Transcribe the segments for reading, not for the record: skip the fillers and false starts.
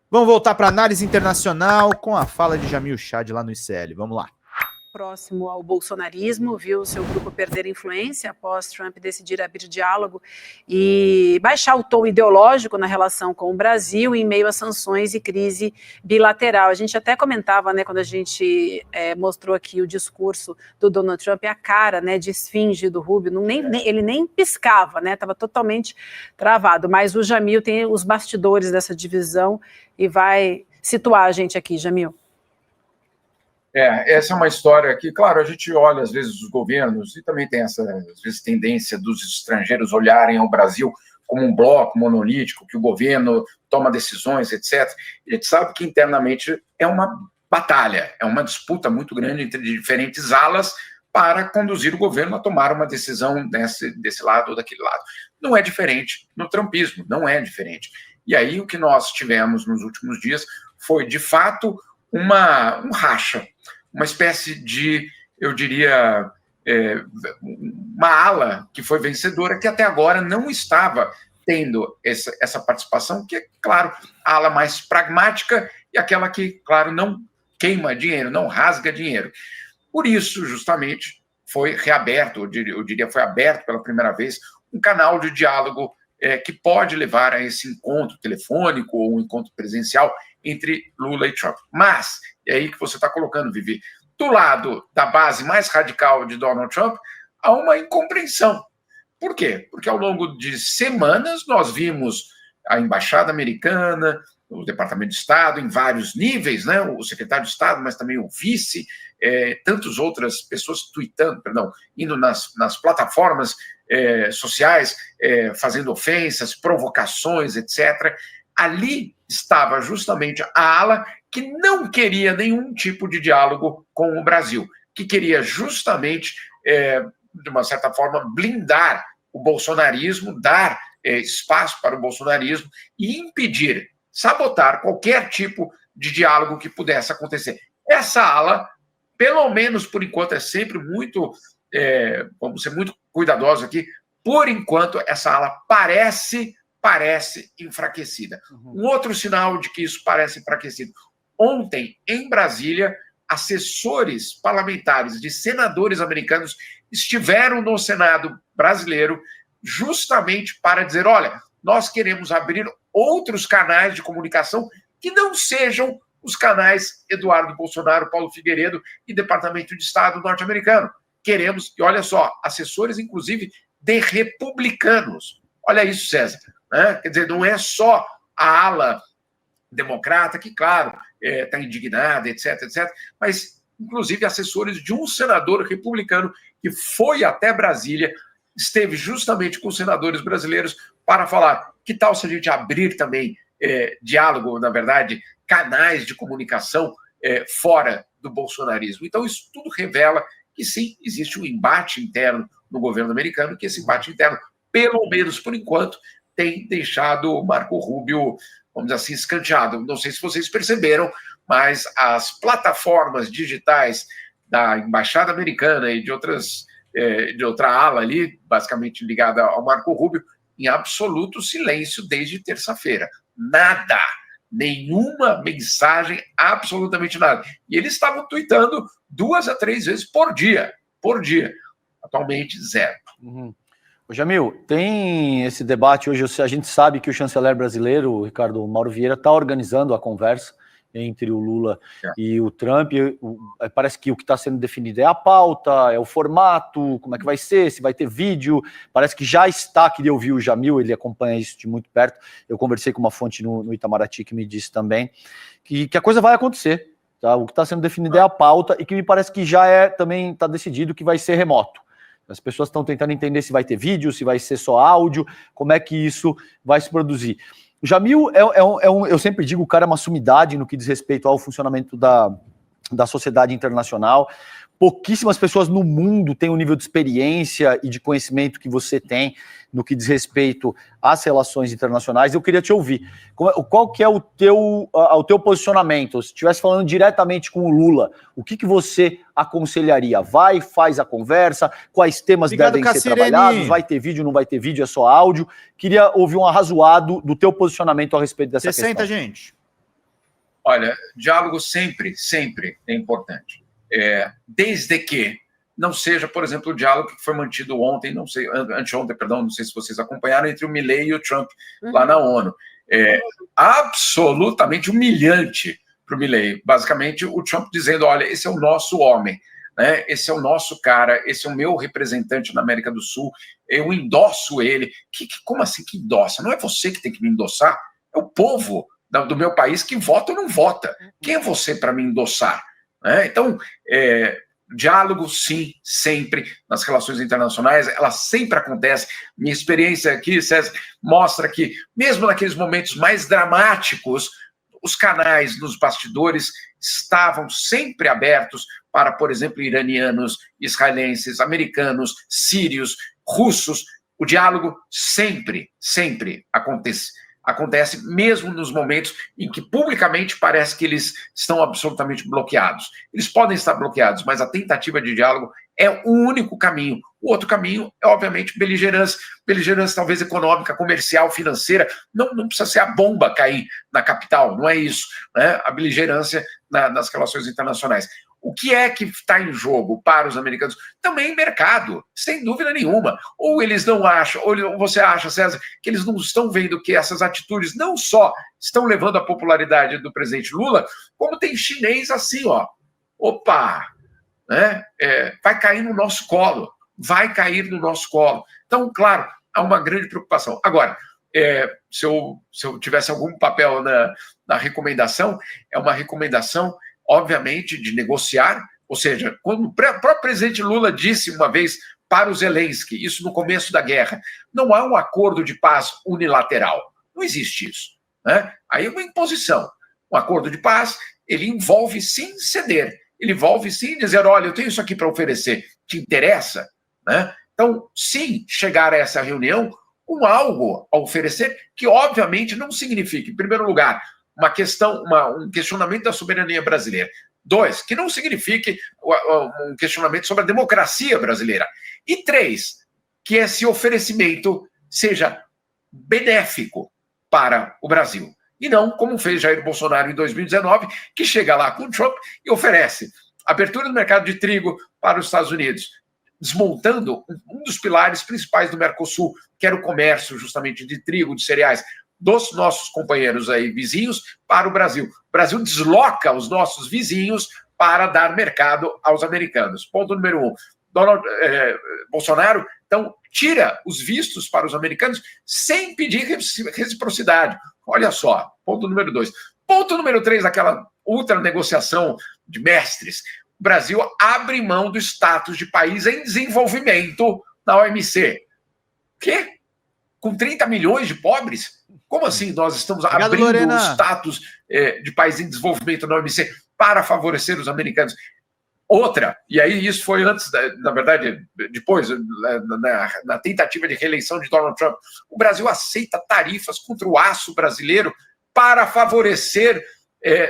Vamos voltar para análise internacional com a fala de Jamil Chad lá no ICL. Vamos lá. Próximo ao bolsonarismo, viu seu grupo perder influência após Trump decidir abrir diálogo e baixar o tom ideológico na relação com o Brasil em meio a sanções e crise bilateral. A gente até comentava, né, quando a gente mostrou aqui o discurso do Donald Trump, a cara, né, de esfinge do Rubio, ele nem piscava, né, estava totalmente travado, mas o Jamil tem os bastidores dessa divisão e vai situar a gente aqui, Jamil. Essa é uma história que, claro, a gente olha às vezes os governos e também tem essa, às vezes, tendência dos estrangeiros olharem ao Brasil como um bloco monolítico, que o governo toma decisões, etc. E a gente sabe que internamente é uma batalha, é uma disputa muito grande entre diferentes alas para conduzir o governo a tomar uma decisão desse lado ou daquele lado. Não é diferente no trumpismo, não é diferente. E aí o que nós tivemos nos últimos dias foi, de fato, um racha, uma espécie de, eu diria, uma ala que foi vencedora, que até agora não estava tendo essa participação, que é, claro, a ala mais pragmática e aquela que, claro, não queima dinheiro, não rasga dinheiro. Por isso, justamente, foi reaberto, eu diria foi aberto pela primeira vez, um canal de diálogo que pode levar a esse encontro telefônico ou um encontro presencial entre Lula e Trump. Mas, é aí que você está colocando, Vivi, do lado da base mais radical de Donald Trump, há uma incompreensão. Por quê? Porque ao longo de semanas nós vimos a Embaixada Americana, o Departamento de Estado, em vários níveis, né? O secretário de Estado, mas também o vice, tantas outras pessoas indo nas plataformas sociais, fazendo ofensas, provocações, etc. Ali estava justamente a ala que não queria nenhum tipo de diálogo com o Brasil, que queria justamente, de uma certa forma, blindar o bolsonarismo, dar espaço para o bolsonarismo e impedir, sabotar qualquer tipo de diálogo que pudesse acontecer. Essa ala, pelo menos por enquanto, é sempre muito, vamos ser muito cuidadosos aqui, por enquanto essa ala parece enfraquecida. Um outro sinal de que isso parece enfraquecido. Ontem, em Brasília, assessores parlamentares de senadores americanos estiveram no Senado brasileiro justamente para dizer, olha, nós queremos abrir outros canais de comunicação que não sejam os canais Eduardo Bolsonaro, Paulo Figueiredo e Departamento de Estado norte-americano. Queremos, e olha só, assessores, inclusive, de republicanos. Olha isso, César. Né? Quer dizer, não é só a ala democrata, que, claro, está indignada, etc., mas, inclusive, assessores de um senador republicano que foi até Brasília, esteve justamente com os senadores brasileiros para falar que tal se a gente abrir também diálogo, na verdade, canais de comunicação fora do bolsonarismo. Então, isso tudo revela que, sim, existe um embate interno no governo americano, que esse embate interno, pelo menos por enquanto, tem deixado o Marco Rubio, vamos dizer assim, escanteado. Não sei se vocês perceberam, mas as plataformas digitais da Embaixada Americana e de outra ala ali, basicamente ligada ao Marco Rubio, em absoluto silêncio desde terça-feira. Nada, nenhuma mensagem, absolutamente nada. E eles estavam tuitando 2 a 3 vezes por dia. Atualmente, 0. Jamil, tem esse debate hoje, a gente sabe que o chanceler brasileiro, o Ricardo Mauro Vieira, está organizando a conversa entre o Lula e o Trump. Parece que o que está sendo definido é a pauta, é o formato, como é que vai ser, se vai ter vídeo. Parece que já está, queria ouvir o Jamil, ele acompanha isso de muito perto. Eu conversei com uma fonte no Itamaraty que me disse também que a coisa vai acontecer. Tá? O que está sendo definido é a pauta e que me parece que já também está decidido que vai ser remoto. As pessoas estão tentando entender se vai ter vídeo, se vai ser só áudio, como é que isso vai se produzir. O Jamil eu sempre digo, o cara é uma sumidade no que diz respeito ao funcionamento da sociedade internacional. Pouquíssimas pessoas no mundo têm o nível de experiência e de conhecimento que você tem no que diz respeito às relações internacionais. Eu queria te ouvir. Qual que é o teu posicionamento? Se estivesse falando diretamente com o Lula, o que você aconselharia? Faz a conversa, quais temas devem ser trabalhados, vai ter vídeo, não vai ter vídeo, é só áudio. Queria ouvir um arrazoado do teu posicionamento a respeito dessa questão. Senta, gente. Olha, diálogo sempre é importante. Desde que não seja, por exemplo, o diálogo que foi mantido ontem, anteontem, perdão, não sei se vocês acompanharam, entre o Milei e o Trump lá na ONU. Absolutamente humilhante para o Milei. Basicamente, o Trump dizendo, olha, esse é o nosso homem, né? Esse é o nosso cara, esse é o meu representante na América do Sul, eu endosso ele. Como assim que endossa? Não é você que tem que me endossar, é o povo do meu país que vota ou não vota. Quem é você para me endossar? Então, diálogo, sim, sempre, nas relações internacionais, ela sempre acontece. Minha experiência aqui, César, mostra que, mesmo naqueles momentos mais dramáticos, os canais nos bastidores estavam sempre abertos para, por exemplo, iranianos, israelenses, americanos, sírios, russos. O diálogo sempre acontece mesmo nos momentos em que publicamente parece que eles estão absolutamente bloqueados. Eles podem estar bloqueados, mas a tentativa de diálogo é o único caminho. O outro caminho é, obviamente, beligerância talvez econômica, comercial, financeira. Não precisa ser a bomba cair na capital, não é isso, né? A beligerância nas relações internacionais. O que é que está em jogo para os americanos? Também mercado, sem dúvida nenhuma. Ou eles não acham, ou você acha, César, que eles não estão vendo que essas atitudes não só estão levando a popularidade do presidente Lula, como tem chinês assim, ó. Opa! Né? Vai cair no nosso colo. Então, claro, há uma grande preocupação. Agora, se eu tivesse algum papel na recomendação, é uma recomendação, obviamente, de negociar, ou seja, quando o próprio presidente Lula disse uma vez para o Zelensky, isso no começo da guerra, não há um acordo de paz unilateral. Não existe isso. Né? Aí é uma imposição. Um acordo de paz, ele envolve sim ceder, ele envolve sim dizer, olha, eu tenho isso aqui para oferecer, te interessa? Né? Então, sim, chegar a essa reunião com algo a oferecer que, obviamente, não significa, em primeiro lugar, um questionamento da soberania brasileira. 2, que não signifique um questionamento sobre a democracia brasileira. E 3, que esse oferecimento seja benéfico para o Brasil. E não como fez Jair Bolsonaro em 2019, que chega lá com o Trump e oferece abertura do mercado de trigo para os Estados Unidos, desmontando um dos pilares principais do Mercosul, que era o comércio justamente de trigo, de cereais, dos nossos companheiros aí vizinhos para o Brasil. O Brasil desloca os nossos vizinhos para dar mercado aos americanos. Ponto número 1. Bolsonaro, então, tira os vistos para os americanos sem pedir reciprocidade. Olha só, ponto número 2. Ponto número 3, aquela ultra negociação de mestres. O Brasil abre mão do status de país em desenvolvimento na OMC. Quê? Com 30 milhões de pobres? Como assim nós estamos abrindo o status de país em desenvolvimento na OMC para favorecer os americanos? Outra, e aí isso foi antes, na verdade, depois, na tentativa de reeleição de Donald Trump, o Brasil aceita tarifas contra o aço brasileiro para favorecer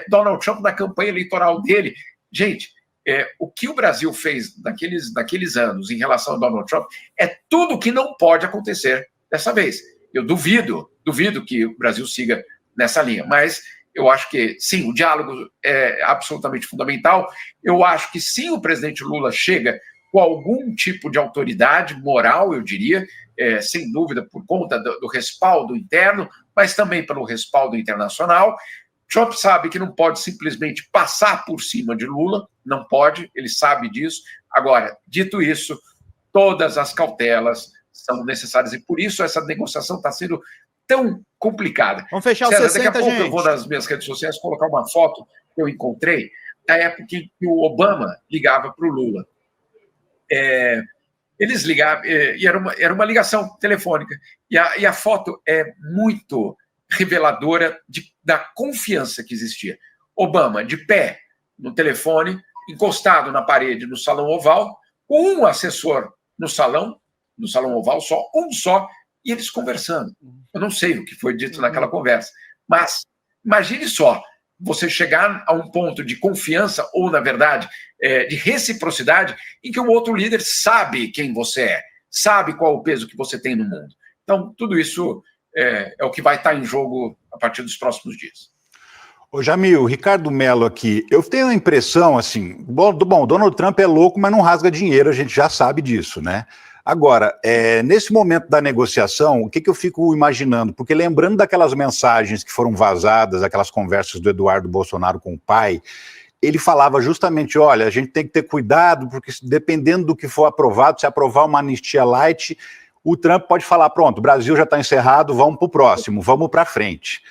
Donald Trump na campanha eleitoral dele. Gente, o que o Brasil fez naqueles anos em relação a Donald Trump é tudo que não pode acontecer dessa vez. Eu duvido que o Brasil siga nessa linha, mas eu acho que, sim, o diálogo é absolutamente fundamental. Eu acho que, sim, o presidente Lula chega com algum tipo de autoridade moral, eu diria, sem dúvida, por conta do respaldo interno, mas também pelo respaldo internacional. Trump sabe que não pode simplesmente passar por cima de Lula, não pode, ele sabe disso. Agora, dito isso, todas as cautelas são necessárias e, por isso, essa negociação está sendo tão complicada. Vamos fechar os César, 60, daqui a pouco gente. eu vou nas minhas redes sociais colocar uma foto que eu encontrei da época em que o Obama ligava para o Lula. Eles ligavam, e era uma ligação telefônica, e a foto é muito reveladora da confiança que existia. Obama, de pé no telefone, encostado na parede no Salão Oval, com um assessor no Salão Oval, um só, e eles conversando. Eu não sei o que foi dito naquela conversa, mas imagine só, você chegar a um ponto de confiança, ou, na verdade, de reciprocidade, em que o outro líder sabe quem você é, sabe qual o peso que você tem no mundo. Então, tudo isso é o que vai estar em jogo a partir dos próximos dias. Ô Jamil, Ricardo Mello aqui. Eu tenho a impressão, assim, bom, Donald Trump é louco, mas não rasga dinheiro, a gente já sabe disso, né? Agora, nesse momento da negociação, o que eu fico imaginando? Porque lembrando daquelas mensagens que foram vazadas, aquelas conversas do Eduardo Bolsonaro com o pai, ele falava justamente, olha, a gente tem que ter cuidado, porque dependendo do que for aprovado, se aprovar uma anistia light, o Trump pode falar, pronto, o Brasil já está encerrado, vamos para o próximo, vamos para frente.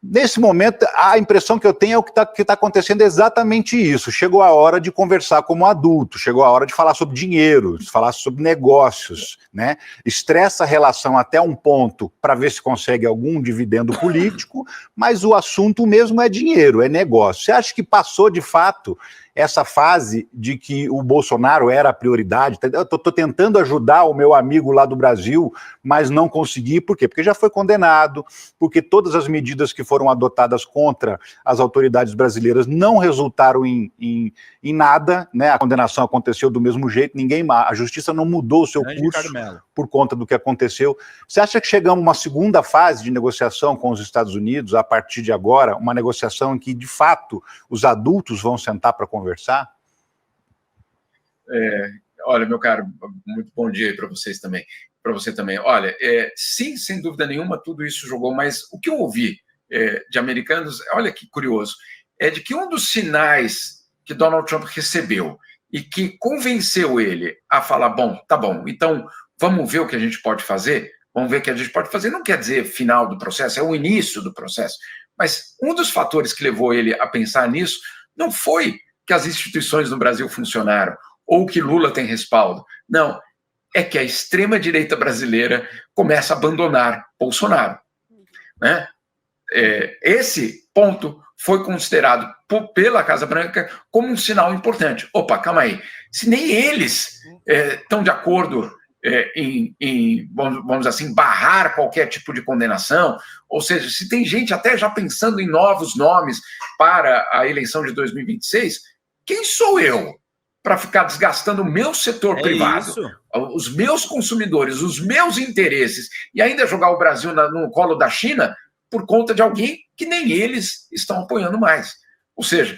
Nesse momento, a impressão que eu tenho é o que tá acontecendo é exatamente isso. Chegou a hora de conversar como adulto, chegou a hora de falar sobre dinheiro, de falar sobre negócios, né? Estressa a relação até um ponto para ver se consegue algum dividendo político, mas o assunto mesmo é dinheiro, é negócio. Você acha que passou de fato essa fase de que o Bolsonaro era a prioridade? Eu estou tentando ajudar o meu amigo lá do Brasil, mas não consegui. Por quê? Porque já foi condenado, porque todas as medidas que foram adotadas contra as autoridades brasileiras não resultaram em nada, né? A condenação aconteceu do mesmo jeito, a justiça não mudou o seu curso por conta do que aconteceu. Você acha que chegamos a uma segunda fase de negociação com os Estados Unidos, a partir de agora, uma negociação em que, de fato, os adultos vão sentar para conversar? Olha, meu caro, muito bom dia para vocês também. Para você também. Olha, sim, sem dúvida nenhuma, tudo isso jogou, mas o que eu ouvi de americanos, olha que curioso, é de que um dos sinais que Donald Trump recebeu e que convenceu ele a falar, bom, tá bom, então vamos ver o que a gente pode fazer, vamos ver o que a gente pode fazer, não quer dizer final do processo, é o início do processo, mas um dos fatores que levou ele a pensar nisso não foi que as instituições no Brasil funcionaram ou que Lula tem respaldo, não, é que a extrema-direita brasileira começa a abandonar Bolsonaro, né? Esse ponto foi considerado pela Casa Branca como um sinal importante. Opa, calma aí. Se nem eles estão de acordo em, vamos dizer assim, barrar qualquer tipo de condenação, ou seja, se tem gente até já pensando em novos nomes para a eleição de 2026, quem sou eu para ficar desgastando o meu setor privado, os meus consumidores, os meus interesses, e ainda jogar o Brasil no colo da China por conta de alguém que nem eles estão apoiando mais. Ou seja,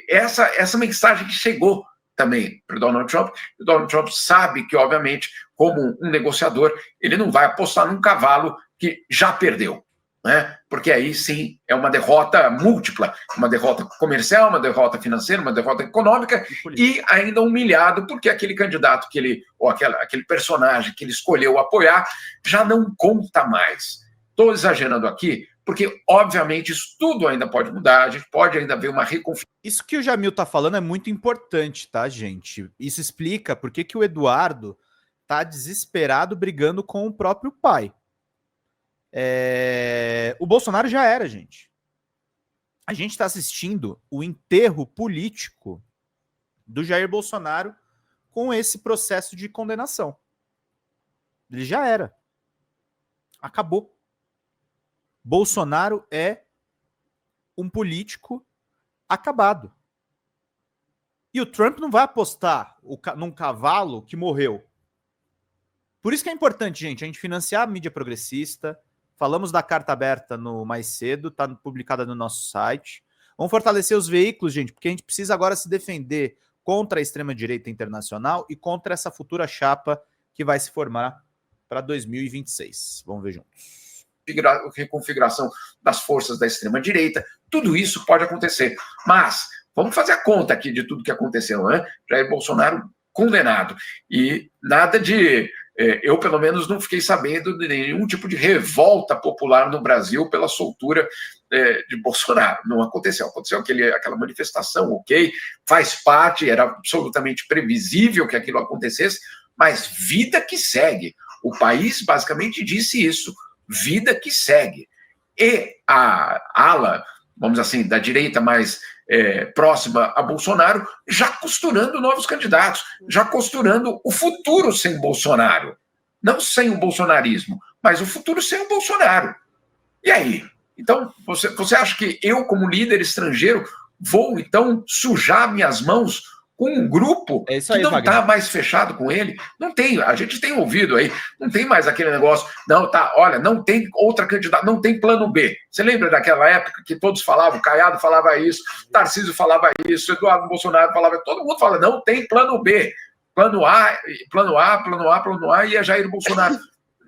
essa mensagem que chegou também para o Donald Trump. O Donald Trump sabe que, obviamente, como um negociador, ele não vai apostar num cavalo que já perdeu, né? Porque aí sim é uma derrota múltipla, uma derrota comercial, uma derrota financeira, uma derrota econômica e ainda humilhado porque aquele candidato que ele, ou aquele personagem que ele escolheu apoiar já não conta mais. Estou exagerando aqui, porque, obviamente, isso tudo ainda pode mudar, a gente pode ainda ver uma reconfiguração. Isso que o Jamil está falando é muito importante, tá, gente? Isso explica por que o Eduardo está desesperado brigando com o próprio pai. O Bolsonaro já era, gente. A gente está assistindo o enterro político do Jair Bolsonaro com esse processo de condenação. Ele já era. Acabou. Bolsonaro é um político acabado. E o Trump não vai apostar num cavalo que morreu. Por isso que é importante, gente, a gente financiar a mídia progressista. Falamos da carta aberta no mais cedo, está publicada no nosso site. Vamos fortalecer os veículos, gente, porque a gente precisa agora se defender contra a extrema-direita internacional e contra essa futura chapa que vai se formar para 2026. Vamos ver juntos. Reconfiguração das forças da extrema-direita, tudo isso pode acontecer. Mas vamos fazer a conta aqui de tudo que aconteceu, né? Jair Bolsonaro condenado. E nada de... eu, pelo menos, não fiquei sabendo de nenhum tipo de revolta popular no Brasil pela soltura de Bolsonaro. Não aconteceu. Aconteceu aquela manifestação, ok, faz parte, era absolutamente previsível que aquilo acontecesse, mas vida que segue. O país basicamente disse isso. Vida que segue. E a ala, vamos dizer assim, da direita mais próxima a Bolsonaro, já costurando novos candidatos, já costurando o futuro sem Bolsonaro. Não sem o bolsonarismo, mas o futuro sem o Bolsonaro. E aí? Então, você acha que eu, como líder estrangeiro, vou, então, sujar minhas mãos com um grupo É isso que aí, não Wagner. está mais fechado com ele. Não tem, a gente tem ouvido aí, não tem mais aquele negócio, não, tá, olha, não tem outra candidata, não tem plano B. Você lembra daquela época que todos falavam, o Caiado falava isso, Tarcísio falava isso, Eduardo Bolsonaro falava, todo mundo fala, não tem plano B. Plano A, plano A, plano A, plano A, e é Jair Bolsonaro.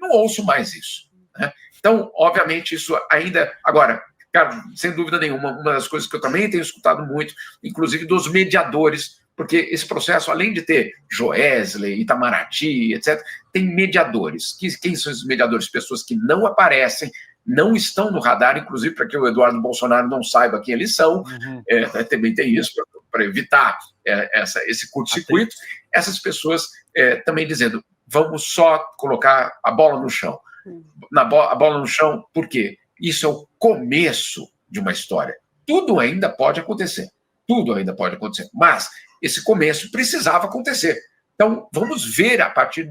Não ouço mais isso, né? Então, obviamente, isso ainda... Agora, cara, sem dúvida nenhuma, uma das coisas que eu também tenho escutado muito, inclusive dos mediadores, porque esse processo, além de ter Joesley, Itamaraty, etc., tem mediadores. Quem são esses mediadores? Pessoas que não aparecem, não estão no radar, inclusive para que o Eduardo Bolsonaro não saiba quem eles são. Também tem isso, para evitar esse curto-circuito. Essas pessoas também dizendo, vamos só colocar a bola no chão. A bola no chão, por quê? Isso é o começo de uma história. Tudo ainda pode acontecer. Tudo ainda pode acontecer. Mas esse começo precisava acontecer. Então, vamos ver, a partir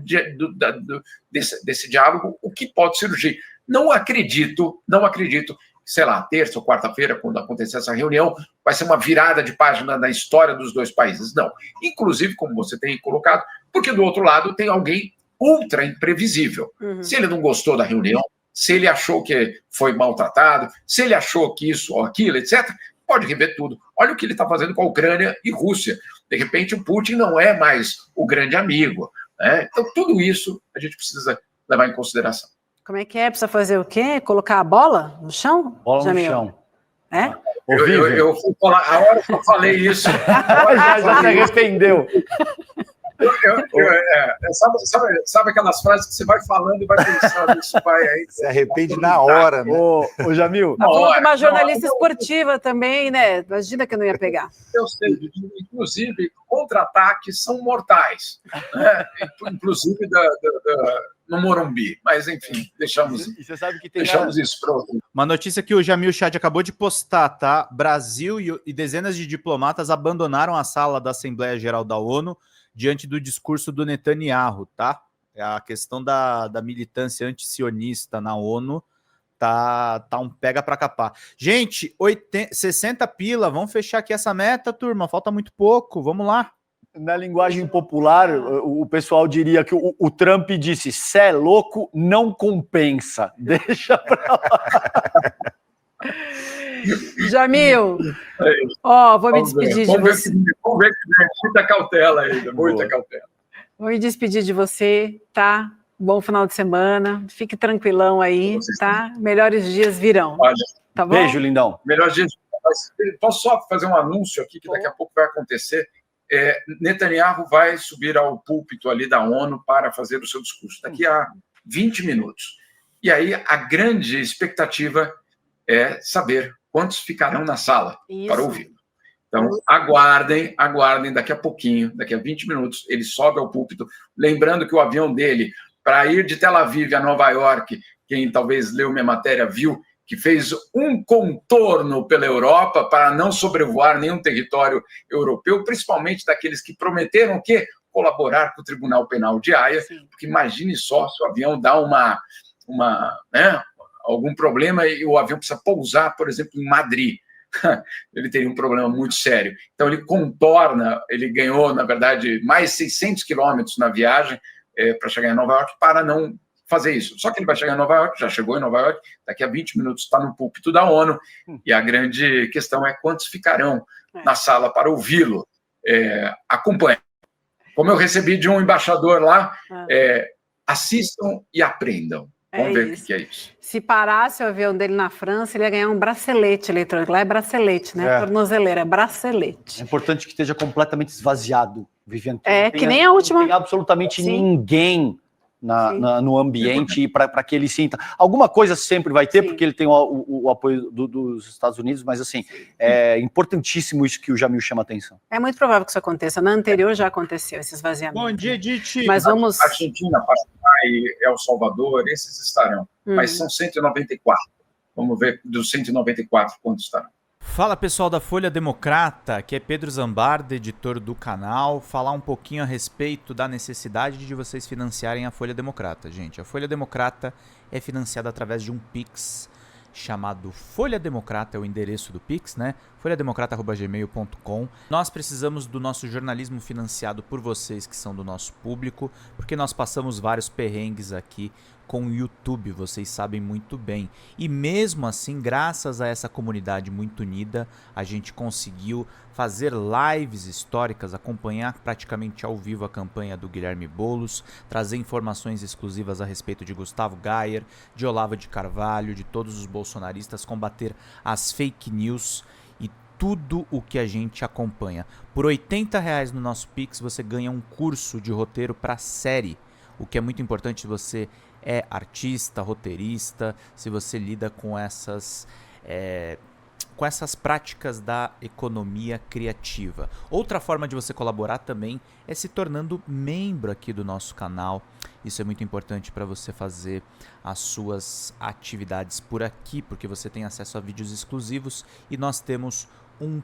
desse diálogo, o que pode surgir. Não acredito, sei lá, terça ou quarta-feira, quando acontecer essa reunião, vai ser uma virada de página na história dos dois países. Não. Inclusive, como você tem colocado, porque do outro lado tem alguém ultra imprevisível. Se ele não gostou da reunião, se ele achou que foi maltratado, se ele achou que isso ou aquilo, etc., pode rever tudo. Olha o que ele está fazendo com a Ucrânia e Rússia. De repente, o Putin não é mais o grande amigo, né? Então, tudo isso a gente precisa levar em consideração. Como é que é? Precisa fazer o quê? Colocar a bola no chão? Bola Jamil? no chão. É? Eu fui falar, a hora que eu falei isso... já se arrependeu. Sabe aquelas frases que você vai falando e vai pensando, isso vai aí... Se arrepende na hora, né? Ô, Jamil. Tá falando com uma jornalista esportiva também, né? Imagina que eu não ia pegar. Eu sei, inclusive, contra-ataques são mortais, né? Inclusive no Morumbi. Mas, enfim, deixamos isso para outro. Uma notícia que o Jamil Chad acabou de postar, tá? Brasil e dezenas de diplomatas abandonaram a sala da Assembleia Geral da ONU diante do discurso do Netanyahu, tá? A questão da militância antisionista na ONU tá um pega pra capar. Gente, 60 pila, vamos fechar aqui essa meta, turma, falta muito pouco, vamos lá. Na linguagem popular, o pessoal diria que o Trump disse, cê é louco, não compensa, deixa pra lá. Jamil, vou me despedir de você. Vamos ver que tem muita cautela ainda, muita cautela. Vou me despedir de você, tá? Bom final de semana, fique tranquilão aí, tá? Melhores dias virão. Olha, tá bom? Beijo, lindão. Melhores dias. Posso só fazer um anúncio aqui que daqui a pouco vai acontecer? Netanyahu vai subir ao púlpito ali da ONU para fazer o seu discurso daqui a 20 minutos. E aí a grande expectativa é saber quantos ficarão na sala para ouvi-lo. Então, aguardem daqui a pouquinho, daqui a 20 minutos, ele sobe ao púlpito, lembrando que o avião dele, para ir de Tel Aviv a Nova York, quem talvez leu minha matéria viu, que fez um contorno pela Europa para não sobrevoar nenhum território europeu, principalmente daqueles que prometeram o quê? Colaborar com o Tribunal Penal de Haia, porque imagine só se o avião dá algum problema e o avião precisa pousar, por exemplo, em Madrid. Ele teria um problema muito sério. Então, ele contorna, ele ganhou, na verdade, mais 600 quilômetros na viagem para chegar em Nova York para não fazer isso. Só que ele vai chegar em Nova York, já chegou em Nova York, daqui a 20 minutos está no púlpito da ONU, e a grande questão é quantos ficarão na sala para ouvi-lo. Acompanhem. Como eu recebi de um embaixador lá, assistam e aprendam. Vamos ver o que é isso. Se parasse o avião dele na França, ele ia ganhar um bracelete eletrônico. Lá é bracelete, né? Tornozeleira, é bracelete. É importante que esteja completamente esvaziado, Viviane. Que nem a última. Não tem absolutamente ninguém no ambiente para que ele sinta. Alguma coisa sempre vai ter, porque ele tem o apoio dos Estados Unidos, mas assim, é importantíssimo isso que o Jamil chama a atenção. É muito provável que isso aconteça. Na anterior já aconteceu esse esvaziamento. Bom dia, Diti. Mas vamos... Argentina, Paraguai, El Salvador, esses estarão. Mas são 194. Vamos ver dos 194 quantos estarão. Fala pessoal da Folha Democrata, aqui é Pedro Zambarda, editor do canal, falar um pouquinho a respeito da necessidade de vocês financiarem a Folha Democrata. Gente, a Folha Democrata é financiada através de um Pix chamado Folha Democrata, é o endereço do Pix, né? folhademocrata@gmail.com. Nós precisamos do nosso jornalismo financiado por vocês que são do nosso público, porque nós passamos vários perrengues aqui com o YouTube, vocês sabem muito bem. E mesmo assim, graças a essa comunidade muito unida, a gente conseguiu fazer lives históricas, acompanhar praticamente ao vivo a campanha do Guilherme Boulos, trazer informações exclusivas a respeito de Gustavo Gayer, de Olavo de Carvalho, de todos os bolsonaristas, combater as fake news e tudo o que a gente acompanha. Por R$80 no nosso Pix você ganha um curso de roteiro para série, o que é muito importante se você é artista, roteirista, se você lida com essas práticas da economia criativa. Outra forma de você colaborar também é se tornando membro aqui do nosso canal. Isso é muito importante para você fazer as suas atividades por aqui, porque você tem acesso a vídeos exclusivos e nós temos um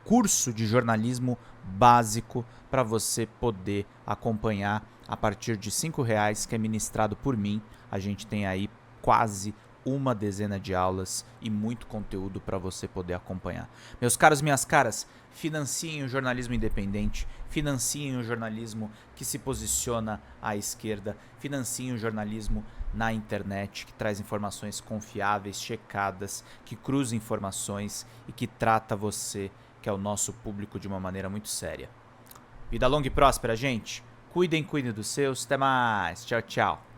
curso de jornalismo básico para você poder acompanhar a partir de R$5, que é ministrado por mim. A gente tem aí quase uma dezena de aulas e muito conteúdo para você poder acompanhar. Meus caros, minhas caras, financiem o jornalismo independente, financiem o jornalismo que se posiciona à esquerda, financiem o jornalismo na internet, que traz informações confiáveis, checadas, que cruza informações e que trata você, que é o nosso público, de uma maneira muito séria. Vida longa e próspera, gente. Cuidem dos seus. Até mais. Tchau, tchau.